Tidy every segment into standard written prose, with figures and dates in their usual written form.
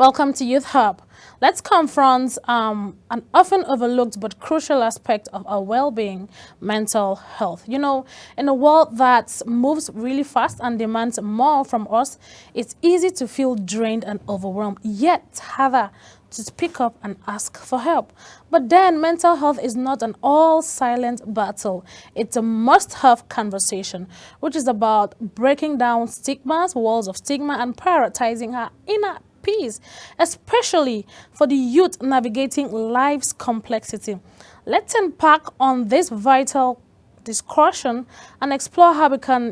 Welcome to Youth Hub. Let's confront an often overlooked but crucial aspect of our well-being, mental health. You know, in a world that moves really fast and demands more from us, it's easy to feel drained and overwhelmed, yet harder to speak up and ask for help. But then mental health is not an all-silent battle. It's a must-have conversation, which is about breaking down stigmas, walls of stigma, and prioritizing our inner peace, especially for the youth navigating life's complexity. Let's unpack on this vital discussion and explore how we can,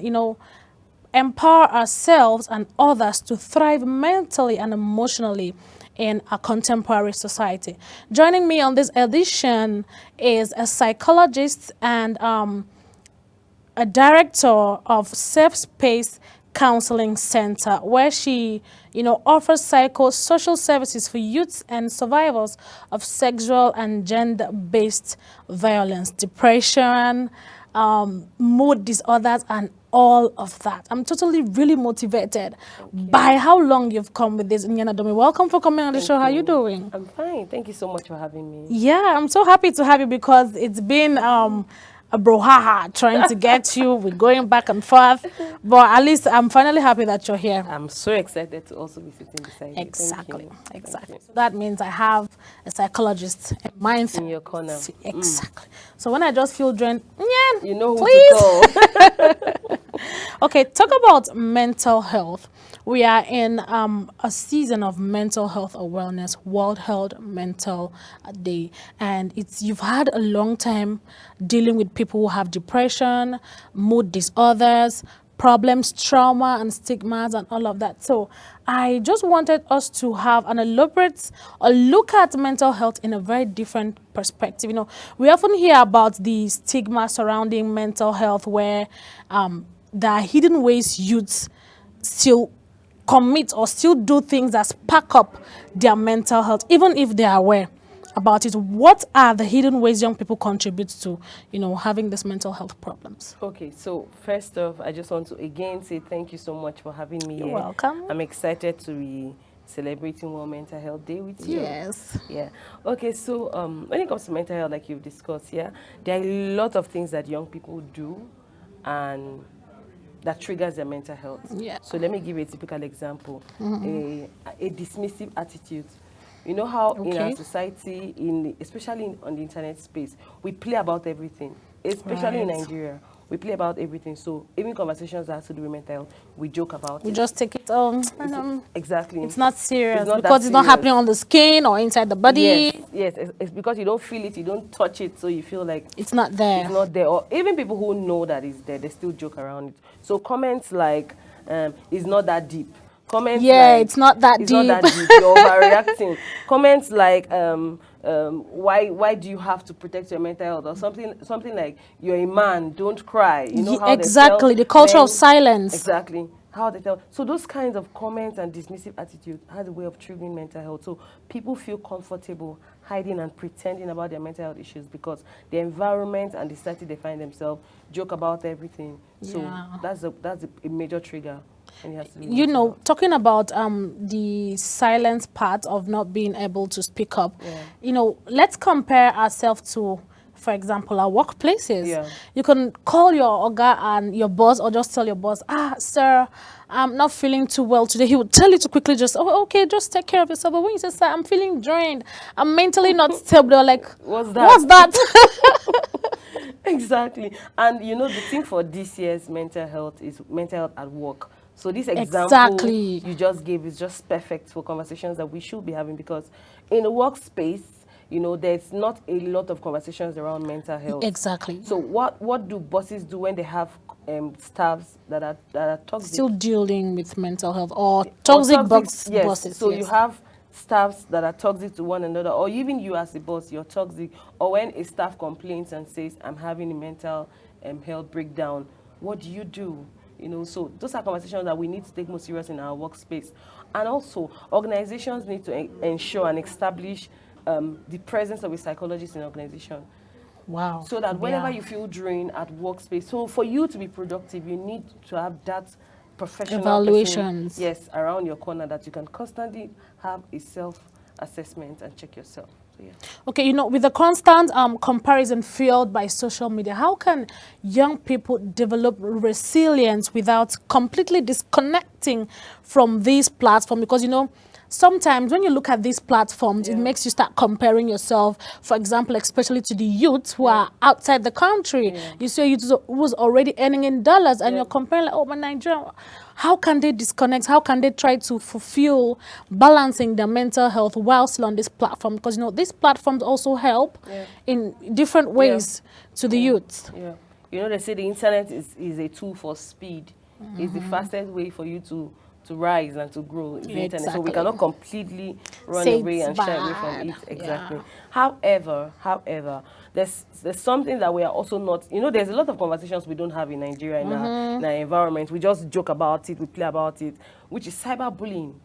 empower ourselves and others to thrive mentally and emotionally in a contemporary society. Joining me on this edition is a psychologist and a director of Safe Space Counseling Center, where she, offers psychosocial services for youths and survivors of sexual and gender-based violence, depression, mood disorders, and all of that. I'm totally really motivated by how long you've come with this. Nyana Domi, welcome for coming on the show. How are you doing? I'm fine. Thank you so much for having me. Yeah, I'm so happy to have you because it's been a brouhaha trying to get you. We're going back and forth, but at least I'm finally happy that you're here. I'm so excited to also be sitting beside you. Exactly, exactly. So that means I have a psychologist in your corner. Exactly. So when I just feel drained, you know who please. to call. Okay, talk about mental health. We are in a season of mental health awareness, World Health Mental Day, and you've had a long time dealing with people who have depression, mood disorders, problems, trauma, and stigmas, and all of that. So I just wanted us to have an elaborate look at mental health in a very different perspective. We often hear about the stigma surrounding mental health, where there are hidden ways youths still commit or still do things that spark up their mental health, even if they are aware about it. What are the hidden ways young people contribute to, having these mental health problems? Okay, so first off, I just want to again say thank you so much for having me here. You're welcome. I'm excited to be celebrating World Mental Health Day with you. Yes. Yeah. Okay, so when it comes to mental health, like you've discussed, there are a lot of things that young people do and that triggers their mental health. Yeah. So let me give you a typical example. A dismissive attitude. You know how in our society, especially on the internet space, we play about everything, especially in Nigeria. We play about everything. So even conversations that have to do with mental health, we joke about it. We just take it exactly. It's not serious because it's not happening on the skin or inside the body. Yes. It's because you don't feel it, you don't touch it, so you feel like it's not there. It's not there. Or even people who know that it's there, they still joke around it. So comments like, it's not that deep. Comments like, it's not that deep. It's not that deep. You're overreacting. Comments like, why do you have to protect your mental health, or something like, you're a man, don't cry. You know how exactly, the culture of silence. Exactly. How they tell. So those kinds of comments and dismissive attitude has a way of triggering mental health. So people feel comfortable hiding and pretending about their mental health issues because the environment and the society they find themselves joke about everything. So that's a major trigger. Talking about the silence part of not being able to speak up, let's compare ourselves to, for example, our workplaces. Yeah. You can call your oga and your boss, or just tell your boss, sir, I'm not feeling too well today. He would tell you to quickly just, okay, just take care of yourself. But when you say, sir, I'm feeling drained, I'm mentally not stable, they're like, what's that? Exactly. And the thing for this year's mental health is mental health at work. So this example you just gave is just perfect for conversations that we should be having, because in a workspace, there's not a lot of conversations around mental health. Exactly. So what do bosses do when they have staffs that are toxic? Still dealing with mental health or toxic bosses. So you have staffs that are toxic to one another, or even you as a boss, you're toxic. Or when a staff complains and says, I'm having a mental health breakdown, what do you do? So those are conversations that we need to take more serious in our workspace. And also, organizations need to ensure and establish the presence of a psychologist in an organization. Wow. So that whenever you feel drained at workspace, so for you to be productive, you need to have that professional Evaluations. person, yes, around your corner that you can constantly have a self-assessment and check yourself. So, yeah. Okay, with the constant comparison fueled by social media, how can young people develop resilience without completely disconnecting from these platforms? Because, sometimes when you look at these platforms, it Yeah. makes you start comparing yourself, for example, especially to the youth who are outside the country. Yeah. You see a youth who's already earning in dollars, and Yeah. you're comparing, like, oh, my Nigerian. How can they disconnect? How can they try to fulfill balancing their mental health while still on this platform? Because, these platforms also help Yeah. in different ways to the youth. Yeah. They say the internet is a tool for speed. It's the fastest way for you to rise and to grow is the internet. So we Exactly. cannot completely run Say away it's and shy away from bad. it. Exactly. Yeah. However, there's something that we are also not, there's a lot of conversations we don't have in Nigeria in our environment. We just joke about it, we play about it, which is cyberbullying.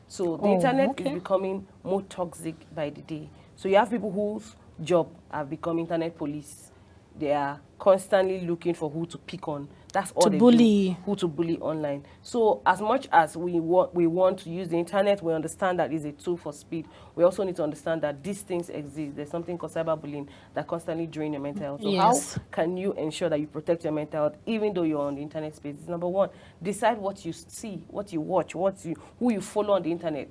So the internet is Okay. becoming more toxic by the day. So you have people whose job have become internet police. They are constantly looking for who to pick on. That's all To they bully. do. Who to bully online. So as much as we want to use the internet, we understand that it's a tool for speed. We also need to understand that these things exist. There's something called cyberbullying that constantly drains your mental health. So Yes. how can you ensure that you protect your mental health even though you're on the internet space? Number one, decide what you see, what you watch, who you follow on the internet.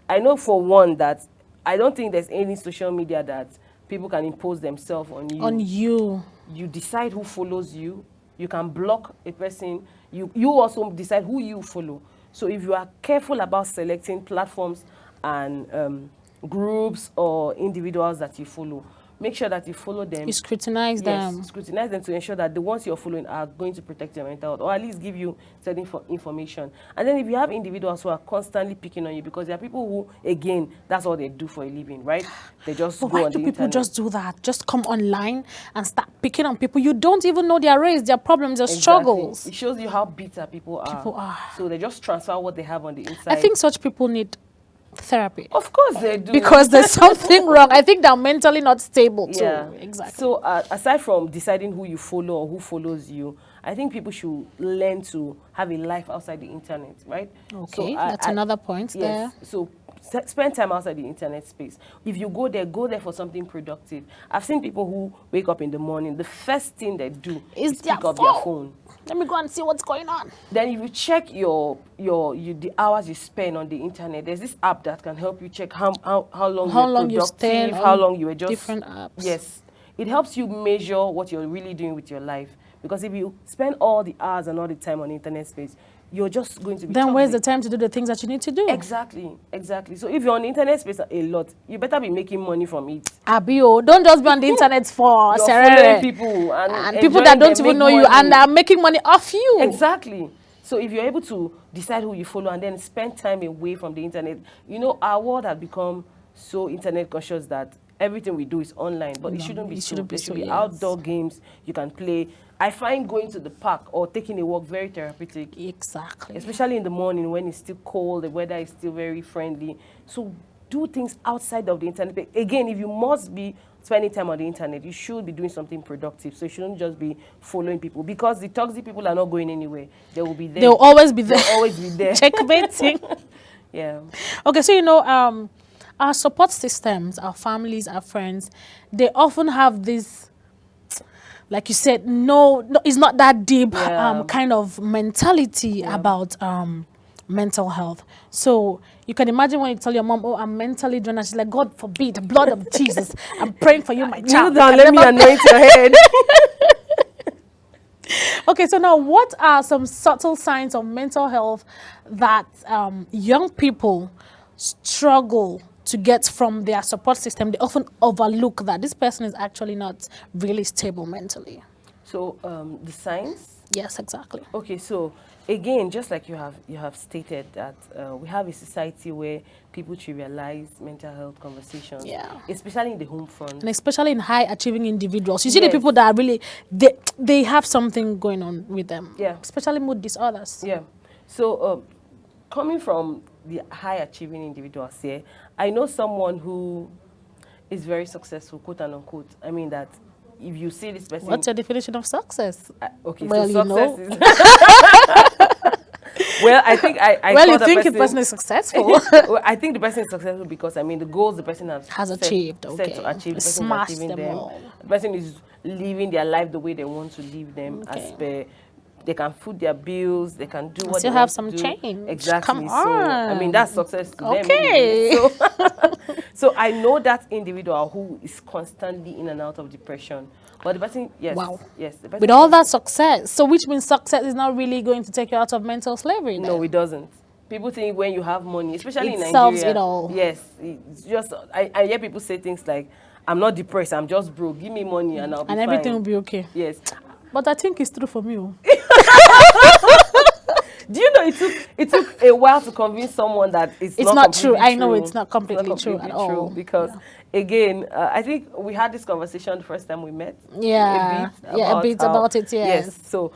I know for one that I don't think there's any social media that people can impose themselves on you. On you. You decide who follows you. You can block a person. You also decide who you follow. So if you are careful about selecting platforms and groups or individuals that you follow, make sure that you follow them. You scrutinize them. Yes, scrutinize them to ensure that the ones you're following are going to protect your mental health or at least give you certain information. And then if you have individuals who are constantly picking on you, because there are people who, again, that's all they do for a living, right? They just But go why on do the people internet. just do that? Just come online and start picking on people. You don't even know their race, their problems, their struggles. It shows you how bitter people are. People are. So they just transfer what they have on the inside. I think such people need therapy. Of course they do. Because there's something wrong. I think they're mentally not stable too. Yeah, Exactly. So aside from deciding who you follow or who follows you, I think people should learn to have a life outside the internet, right? Okay, So that's another point there. So spend time outside the internet space. If you go there for something productive. I've seen people who wake up in the morning, the first thing they do is their pick up their phone. Let me go and see what's going on. Then if you check the hours you spend on the internet, there's this app that can help you check how long How you're long you productive, spend how on long you were just different apps. Yes, it helps you measure what you're really doing with your life. Because if you spend all the hours and all the time on internet space, you're just going to be Then where's the toxic. time to do the things that you need to do? Exactly. So if you're on the internet space a lot, you better be making money from it. Abio, don't just be on the internet for You're serere. following people and people that enjoying don't them, even make know you money. and are making money off you. Exactly. So if you're able to decide who you follow and then spend time away from the internet, our world has become so internet conscious that everything we do is online, but it shouldn't be it so. shouldn't be There should so, be yes. outdoor games you can play. I find going to the park or taking a walk very therapeutic, Exactly. especially in the morning when it's still cold, the weather is still very friendly. So do things outside of the internet. But again, if you must be spending time on the internet, you should be doing something productive. So you shouldn't just be following people because the toxic people are not going anywhere. They will be there. They'll always be there. They'll always be there. Checkmating. Yeah. Okay, so our support systems, our families, our friends, they often have this, like you said, no, it's not that deep Yeah. kind of mentality about mental health. So you can imagine when you tell your mom, "Oh, I'm mentally drained," and she's like, "God forbid, the blood of Jesus, I'm praying for you, my child." Kneel down, You let can me never- anoint your head. Okay, so now what are some subtle signs of mental health that young people struggle to get from their support system? They often overlook that this person is actually not really stable mentally. So the signs. Yes, exactly. Okay, so again, just like you have stated that we have a society where people trivialize mental health conversations, Yeah. especially in the home front. And especially in high achieving individuals. You see the Yes. people that are really, they have something going on with them. Yeah. Especially mood disorders. Yeah. So coming from the high achieving individuals here, I know someone who is very successful, quote and unquote. I mean that if you see this person, What's your definition of success? okay, Well, so you know. success is Well, I think I Well, call you the think the person. person is successful. Well, I think the person is successful because I mean the goals the person Has set, achieved, set to okay. achieve, the person is Smashed achieving them them. all. The person is living their life the way they want to live them as Okay. per. They can foot their bills. They can do I what they still have want to some do. change. Come Exactly. So I mean that's on. success to them anyway. Okay. So so I know that individual who is constantly in and out of depression. But the person, yes, Wow. yes, the With person. all that success, so which means success is not really going to take you out of mental slavery No, then. it doesn't. People think when you have money, especially in It solves it Nigeria, all. yes, it's just I hear people say things like, "I'm not depressed, I'm just broke. Give me money and I'll be And everything will fine." be okay. Yes. But I think it's true for me. Oh. Do you know it took a while to convince someone that It's not not true. completely I know true. it's not It's not completely true at completely true all. because again, I think we had this conversation the first time we met. Yeah. Yeah, a bit how about it, yes. So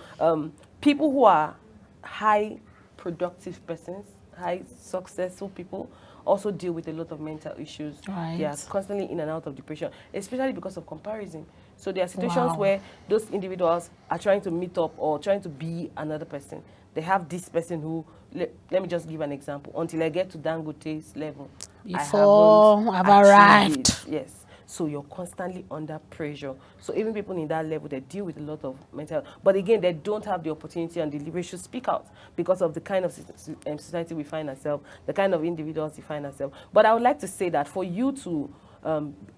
people who are high productive persons, high successful people also deal with a lot of mental issues. They are Right. constantly in and out of depression, especially because of comparison. So there are situations Wow. where those individuals are trying to meet up or trying to be another person. They have this person who, let me just give an example. Until I get to Dangote's level, Before I I've haven't arrived. achieved it. Yes. So you're constantly under pressure. So even people in that level, they deal with a lot of mental. But again, they don't have the opportunity and the leverage to speak out because of the kind of society we find ourselves, the kind of individuals we find ourselves. But I would like to say that for you to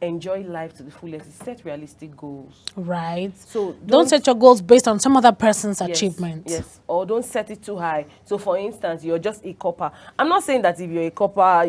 enjoy life to the fullest, set realistic goals. Right. So Don't set your goals based on some other person's Yes, achievement. yes, or don't set it too high. So, for instance, you're just a copper. I'm not saying that if you're a copper,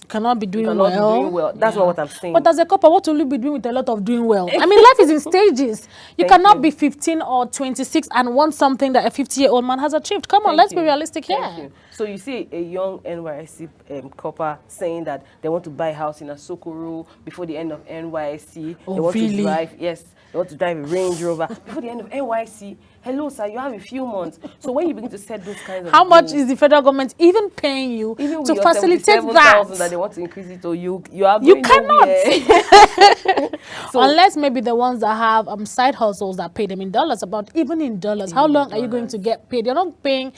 Cannot be doing cannot be well. doing well. That's not what I'm saying. But as a couple, what will you be doing with a lot of doing well? I mean, life is in stages. You Thank cannot you. be 15 or 26 and want something that a 50-year-old man has achieved. Come on, Thank let's be you. realistic Thank here. you. So you see a young NYSC copper saying that they want to buy a house in a Sokoro before the end of NYSC. Oh, they want really? to drive, yes, they want to drive a Range Rover before the end of NYSC. Hello, sir, you have a few months. So when you begin to set those kinds of How much goals, is the federal government even paying you even with to your facilitate 77,000 that that? they want to increase it, or you are You going cannot. nowhere. So Unless maybe the ones that have side hustles that pay them in dollars. About even in dollars, how Even in long are you going to dollars. get paid? You're not being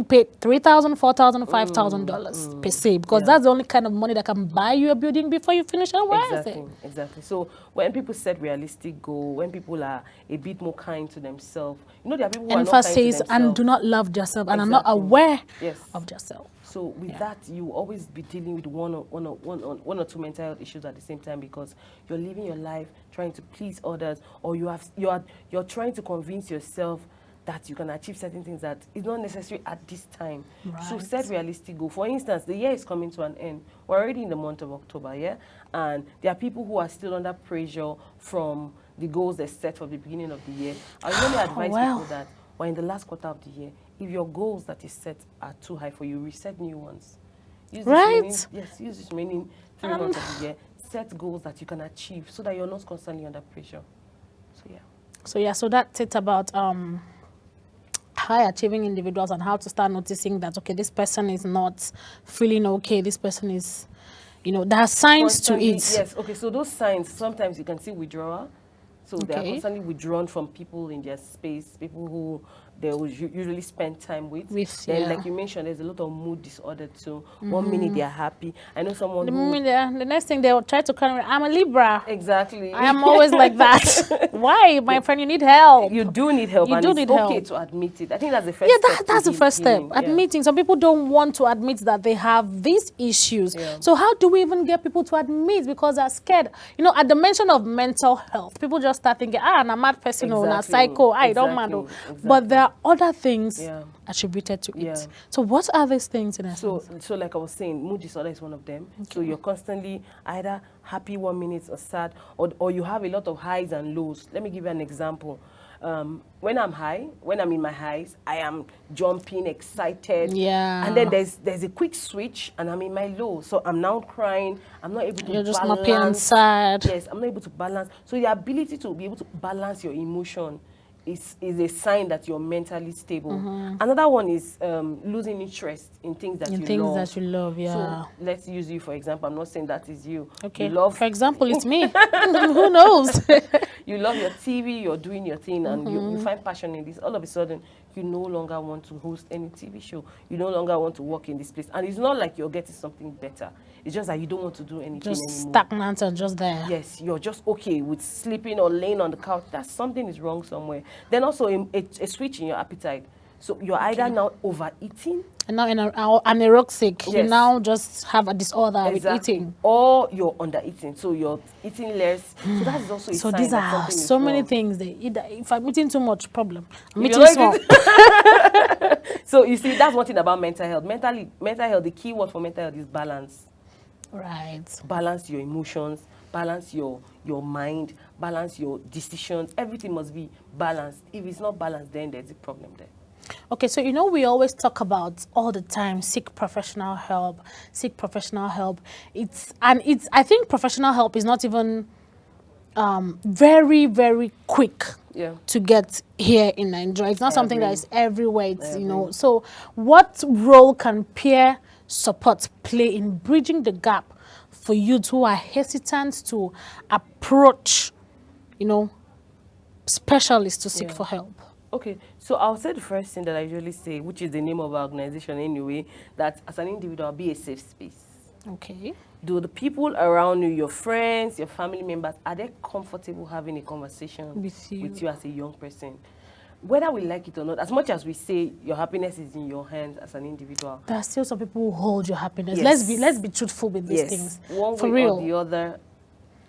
paid $3,000, $4,000, $5,000 per se, because Yeah. that's the only kind of money that can buy you a building before you finish Exactly, NYSC. exactly. So when people set realistic goal, when people are a bit more kind to themselves, there are people who are not kind to Emphasis themselves. and do not love yourself and are not Exactly. aware Yes. of yourself. So with that, you will always be dealing with one or two mental health issues at the same time because you're living your life trying to please others, or you're trying to convince yourself that you can achieve certain things that is not necessary at this time. So Right. set realistic goal. For instance, the year is coming to an end. We're already in the month of October, yeah? And there are people who are still under pressure from the goals they set for the beginning of the year. I usually advise Wow. people that we're in the last quarter of the year. If your goals that you set are too high for you, reset new ones. Use Right. use this remaining 3 months of the year. Set goals that you can achieve so that you're not constantly under pressure. So yeah. So that's it about high achieving individuals and how to start noticing that, okay, this person is not feeling okay, this person is, there are signs to Constantly, it. yes. Okay, so those signs, sometimes you can see withdrawal. So they are Okay. constantly withdrawn from people in their space, people who they will usually spend time with. Then, Yeah. like you mentioned, there's a lot of mood disorder too. 1 minute they are happy. I know someone The who... moment the next thing they will try to call me, I'm a Libra. Exactly. I am always like that. Why, my friend? You need help. You do need help, You and do it's need okay help. to admit it. I think that's the first Yeah, step. that's to the first step. healing. Yeah. Admitting. Some people don't want to admit that they have these issues. Yeah. So how do we even get people to admit? Because they're scared. At the mention of mental health, people just start thinking, I'm a mad person, or a Exactly. psycho, I don't mad. Exactly. But there are other things Yeah. attributed to Yeah. it. So what are these things in essence? So like I was saying, mood disorder is one of them. So you're constantly either happy 1 minute or sad, or you have a lot of highs and lows. Let me give you an example. When I'm high, when I'm in my highs, I am jumping, excited. Yeah. And then there's a quick switch, and I'm in my low. So I'm now crying. I'm not able to You're just balance. happy and sad. Yes, I'm not able to balance. So the ability to be able to balance your emotion is a sign that you're mentally stable. Another one is losing interest in things that In you things love. that you love, yeah. So let's use you for example. I'm not saying that is you. Okay. You love, For example, it's me. Who knows? you love your TV, you're doing your thing, and you find passion in this. All of a sudden, you no longer want to host any TV show. You no longer want to work in this place. And it's not like you're getting something better. It's just that you don't want to do anything Just anymore. stagnant and just there. Yes, you're just okay with sleeping or laying on the couch. That something is wrong somewhere. Then also a switch in your appetite. So you're either now overeating. And now in anorexic, you Yes. now just have a disorder with eating. Or you're under eating, so you're eating less. So that is also a So sign these that are something is so many wrong. things. Either if I'm eating too much, problem. I'm If eating you're small. not So you see, that's one thing about mental health. Mental health, the key word for mental health is balance. Right. Balance your emotions, balance your mind, balance your decisions. Everything must be balanced. If it's not balanced, then there's a problem there. Okay, so you know we always talk about all the time seek professional help, seek professional help. I think professional help is not even very, very quick Yeah. to get here in Nigeria. It's not something that agree. is everywhere, it's, you know. So what role can peer support play in bridging the gap for youth who are hesitant to approach, you know, specialists to seek Yeah. for help? Okay, so I'll say the first thing that I usually say, which is the name of our organization anyway, that as an individual, be a safe space. Okay. Do the people around you, your friends, your family members, are they comfortable having a conversation With you. as a young person? Whether we like it or not, as much as we say your happiness is in your hands as an individual, There are still some people who hold your happiness. Yes. Let's be truthful with these yes, things. one For way real. or the other,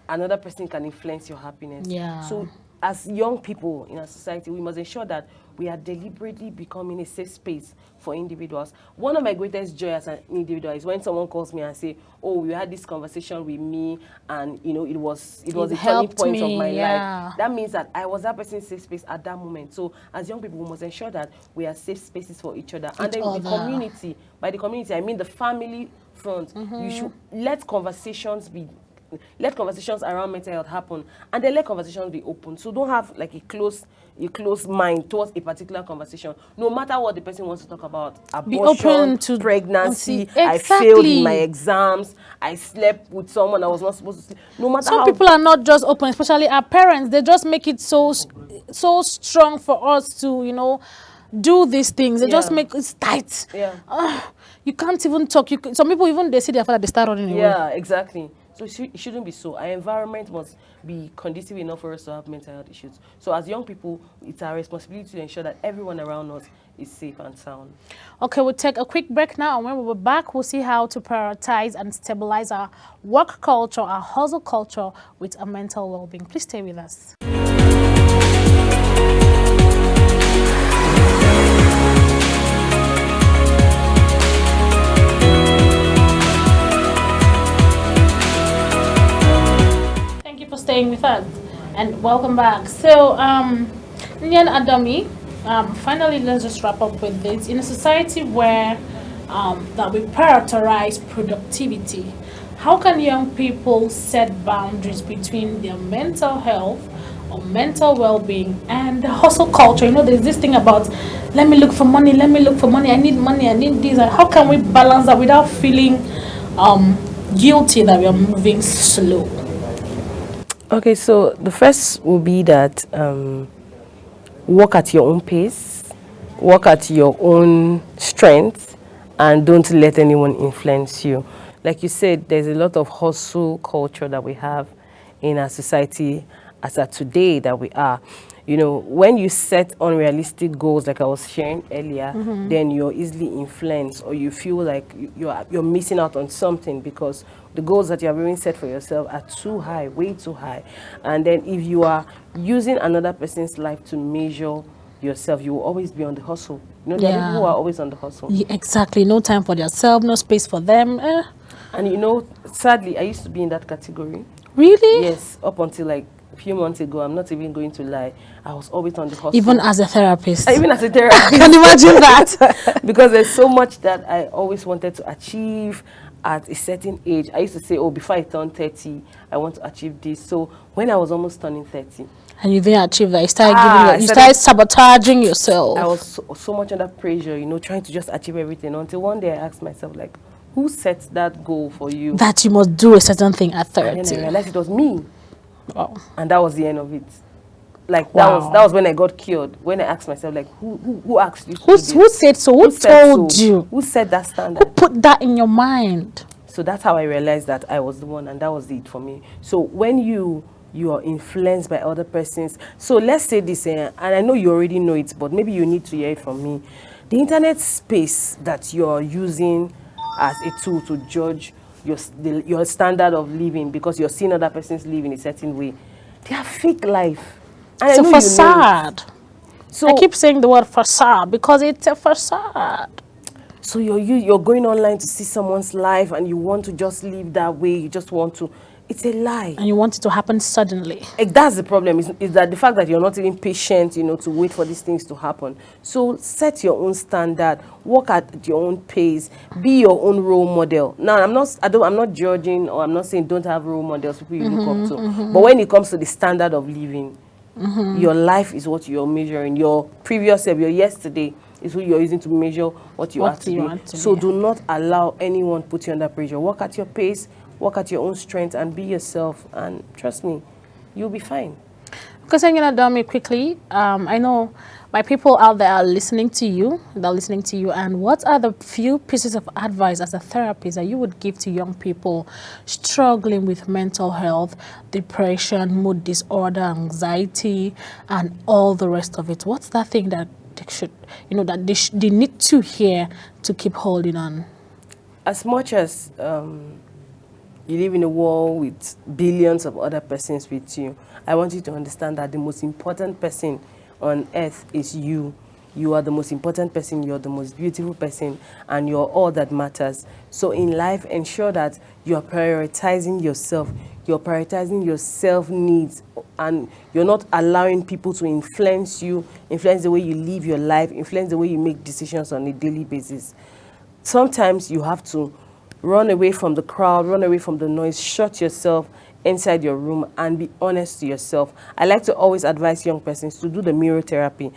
another person can influence your happiness. Yeah. So as young people in our society, we must ensure that we are deliberately becoming a safe space for individuals. One of my greatest joy as an individual is when someone calls me and say, "Oh, we had this conversation with me, and you know, it was a turning helped point of me, my yeah. life." That means that I was that person's safe space at that moment. So as young people, we must ensure that we are safe spaces for each other. And then the other. community, by the community, I mean the family front. You should let conversations around mental health happen, and then let conversations be open. So don't have like a closed mind towards a particular conversation. No matter what the person wants to talk about, Be abortion, open to pregnancy, Exactly. I failed in my exams, I slept with someone I was not supposed to sleep. No matter Some how people are not just open, especially our parents. They just make it so strong for us to, you know, do these things. They just Yeah. make it tight. Yeah. You can't even talk. Some people, even they see their father, they start running away. Yeah, exactly. So it shouldn't be so. Our environment must be conducive enough for us to have mental health issues. So as young people, it's our responsibility to ensure that everyone around us is safe and sound. Okay, we'll take a quick break now, and when we're back, we'll see how to prioritize and stabilize our work culture, our hustle culture with a mental well-being. Please stay with us. Thank you for staying with us, and welcome back. So, Nyan Adami, finally, let's just wrap up with this. In a society where that we prioritize productivity, how can young people set boundaries between their mental health or mental well-being and the hustle culture? You know, there's this thing about let me look for money, I need money, I need this. And how can we balance that without feeling guilty that we are moving slow? Okay, so the first will be that work at your own pace, work at your own strength, and don't let anyone influence you. Like you said, there's a lot of hustle culture that we have in our society as of today that we are. You know, when you set unrealistic goals, like I was sharing earlier, then you're easily influenced, or you feel like you're missing out on something because the goals that you have even set for yourself are too high, way too high. And then if you are using another person's life to measure yourself, you will always be on the hustle. You know, there are people who are always on the hustle. Yeah, exactly. No time for themselves, no space for them. And you know, sadly, I used to be in that category. Really? Yes, up until like a few months ago, I'm not even going to lie, I was always on the hustle. Even as a therapist. Even as a therapist. I can imagine that. Because there's so much that I always wanted to achieve at a certain age. I used to say, oh, before I turn 30, I want to achieve this. So when I was almost turning 30, And you didn't achieve that. You started I you started started sabotaging I yourself. was so much under pressure, trying to just achieve everything until one day I asked myself, like, who set that goal for you? That you must do a certain thing at And then I 30. realized it was me, Wow. and that was the end of it. Like that Wow. was when I got cured. When I asked myself, like, who asked you to do Who this? said so? Who Who said told so? you? Who set that Who standard? put that in your mind? So that's how I realized that I was the one, and that was it for me. So when you are influenced by other persons, so let's say this, and I know you already know it, but maybe you need to hear it from me. The internet space that you're using as a tool to judge your standard of living because you're seeing other persons live in a certain way, they are fake life, and I It's a know you know it. facade. I So keep saying the word facade because it's a facade. So you're going online to see someone's life and you want to just live that way. You just want to. It's a lie. And you want it to happen suddenly. That's the problem. Is that the fact that you're not even patient, to wait for these things to happen. So set your own standard. Work at your own pace. Be your own role model. Now I'm not judging, or I'm not saying don't have role models, people you look up to. But when it comes to the standard of living, your life is what you're measuring. Your previous self, your yesterday, is who you're using to measure what you are What you today. want to So be. do not allow anyone put you under pressure. Work at your pace, work at your own strength, and be yourself. And trust me, you'll be fine. Because I'm gonna do me quickly. I know my people out there are listening to you. They're listening to you. And what are the few pieces of advice as a therapist that you would give to young people struggling with mental health, depression, mood disorder, anxiety, and all the rest of it? What's that thing that they should, that they need to hear to keep holding on? As much as you live in a world with billions of other persons with you, I want you to understand that the most important person on earth is you. You are the most important person, you're the most beautiful person, and you're all that matters. So in life, ensure that you're prioritizing yourself, you're prioritizing your self-needs, and you're not allowing people to influence you, influence the way you live your life, influence the way you make decisions on a daily basis. Sometimes you have to run away from the crowd, run away from the noise, shut yourself inside your room and be honest to yourself. I like to always advise young persons to do the mirror therapy.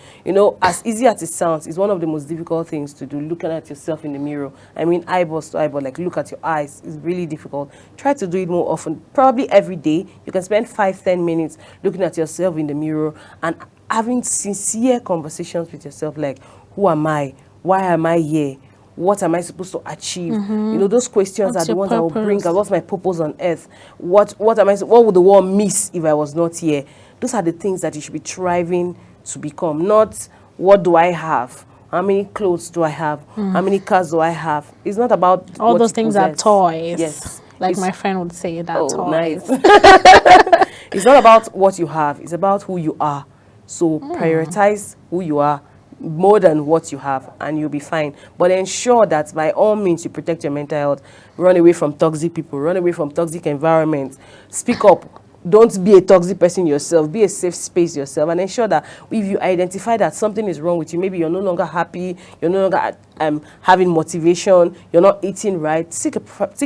As easy as it sounds, it's one of the most difficult things to do, looking at yourself in the mirror. I mean, eyeballs to eyeball, like look at your eyes. It's really difficult. Try to do it more often, probably every day. You can spend 5-10 minutes looking at yourself in the mirror and having sincere conversations with yourself, like, who am I? Why am I here? What am I supposed to achieve? Those questions What's are the your ones that will bring purpose? out what's my purpose on earth? What would the world miss if I was not here? Those are the things that you should be striving to become, not what do I have? How many clothes do I have? How many cars do I have? It's not about All what those you things are possess. toys. Yes. Like It's, my friend would say, that oh, nice. toys. It's not about what you have. It's about who you are. So prioritize who you are more than what you have, and you'll be fine. But ensure that by all means you protect your mental health. Run away from toxic people. Run away from toxic environments. Speak up. Don't be a toxic person yourself. Be a safe space yourself, and ensure that if you identify that something is wrong with you, maybe you're no longer happy, you're no longer having motivation, you're not eating right, seek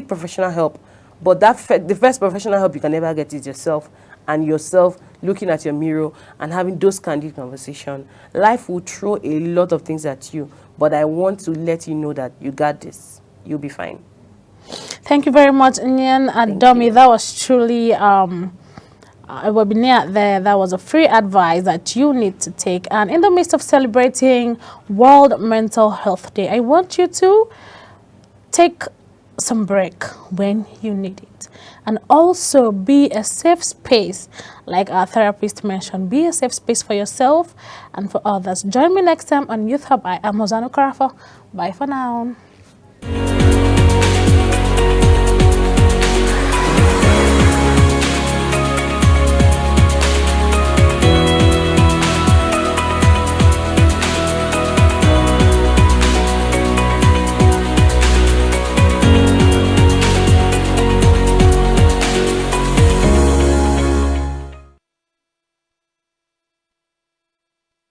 professional help. But the first professional help you can ever get is yourself, and yourself looking at your mirror and having those candid conversations. Life will throw a lot of things at you, but I want to let you know that you got this. You'll be fine. Thank you very much, Nyan Adomi. you. That was truly a webinar there. That was a free advice that you need to take. And in the midst of celebrating World Mental Health Day, I want you to take some break when you need it, and also be a safe space, like our therapist mentioned. Be a safe space for yourself and for others. Join me next time on Youth Hub. I am Hosano Karafa. Bye for now.